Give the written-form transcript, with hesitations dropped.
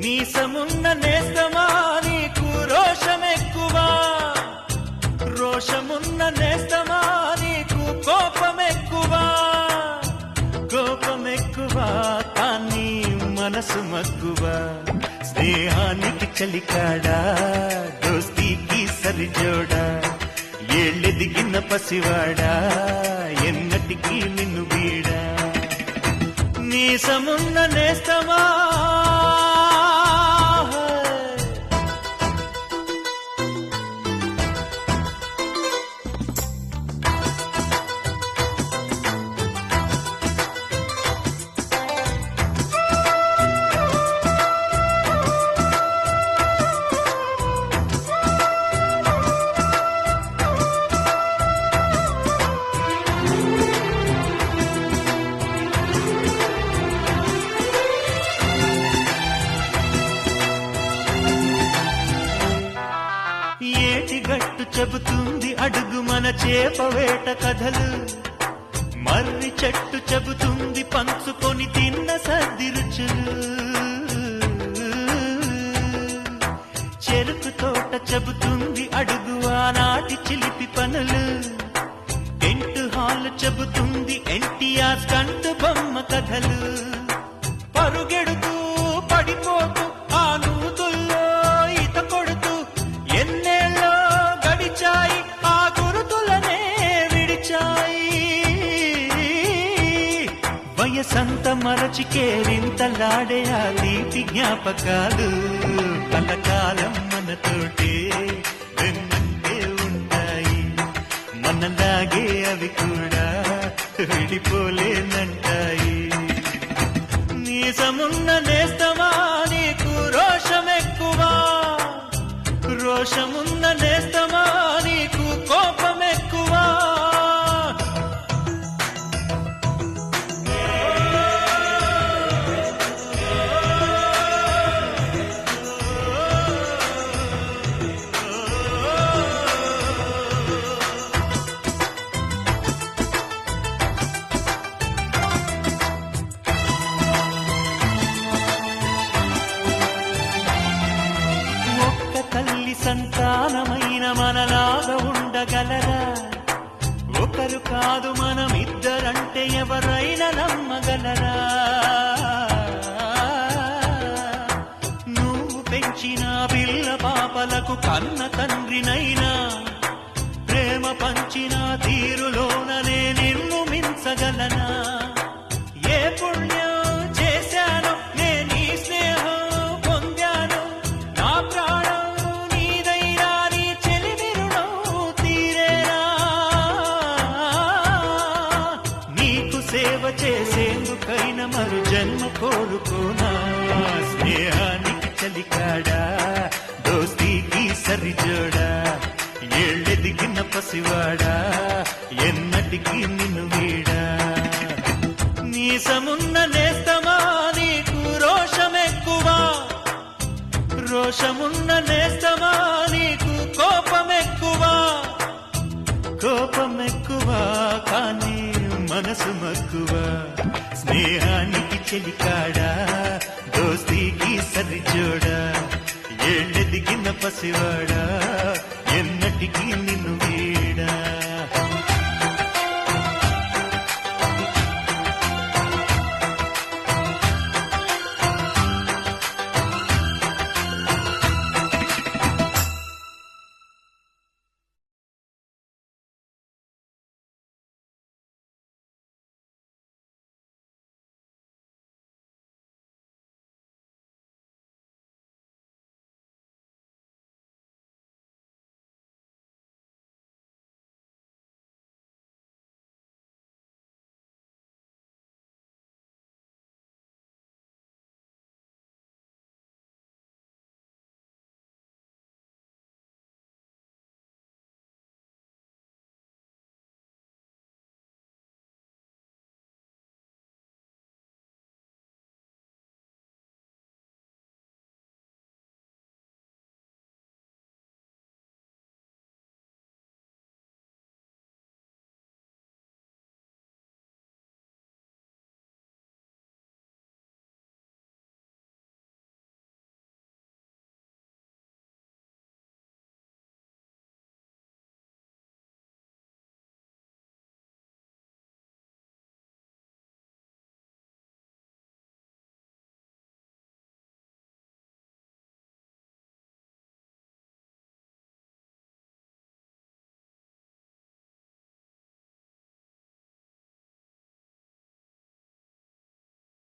నీసమున్న నేస్తమా నీకు రోషమెక్కువా, రోషమున్న నేస్తమా నీకు కోపమెక్కువా, కోపమెక్కువా కానీ మనసు మక్కువా. స్నేహానికి చలికాడా దోస్తీకి సరిజోడా, ఏళ్ళెదిగిన పసివాడా ఎన్నటికీ నిన్ను వీడా. నీసమున్న నేస్తమా గట్టు చెబుతుంది అడుగు మన చేపవేట కథలు, మర్రి చెట్టు చెబుతుంది పంచుకొని తిన్న సర్ది రుచులు, చెరుకు తోట చెబుతుంది అడుగు ఆనాటి చిలిపి పనులు, టెంట్ హాల్ చెబుతుంది ఎన్టీఆర్ కంటు బొమ్మ కథలు. పరుగెడుతూ పడిపోతూ ఆ నూతుల్లో ఈత కొడుతూ ఎన్నేళ్ళో గడిచాయి ఆ గురుతులనే విడిచాయి. వయసంత మరచి కేరింతలాడే ఆ తీపి జ్ఞాపకాలు కలకాలం మనతోటే వెన్నంటే ఉంటాయి. మనలాగే అవి కూడా విడిపోలేనంటాయి. నీసమున్న నేస్తమా నీకు రోషమెక్కువా, రోషమున్న నేస్తమా నీకు కోపమెక్కువా. తల్లి సంతానమైన మనలాగా ఉండగలరా, ఒకరు కాదు మనమిద్దరంటే ఎవరైనా నమ్మగలరా. నువ్వు పెంచిన పిల్ల పాపలకు కన్న తండ్రినైనా, ప్రేమ పంచిన తీరులోననే నిన్ను మించగలనా. ఏ పుణ్యం చేశాను నేను ఈ స్నేహం పొందాను, నా ప్రాణం సేవ చేసేందుకైనా మరు జన్మ కోరుకోనా. స్నేహానికి చలికాడా దోస్తీకి సరిజోడా, ఏళ్ళెదిగిన పసివాడా ఎన్నటికీ నిన్ను వీడా. నీసమున్న నేస్తమా నీకు రోషమెక్కువా, రోషమున్న నేస్తమా నీకు కోపమెక్కువా, కోపమెక్కువా కానీ మనసు మక్కువా. స్నేహానికి చెలికాడా దోస్తీకి సరిజోడా, ఏళ్ళెదిగిన పసివాడా ఎన్నటికీ నిన్ను వీడా.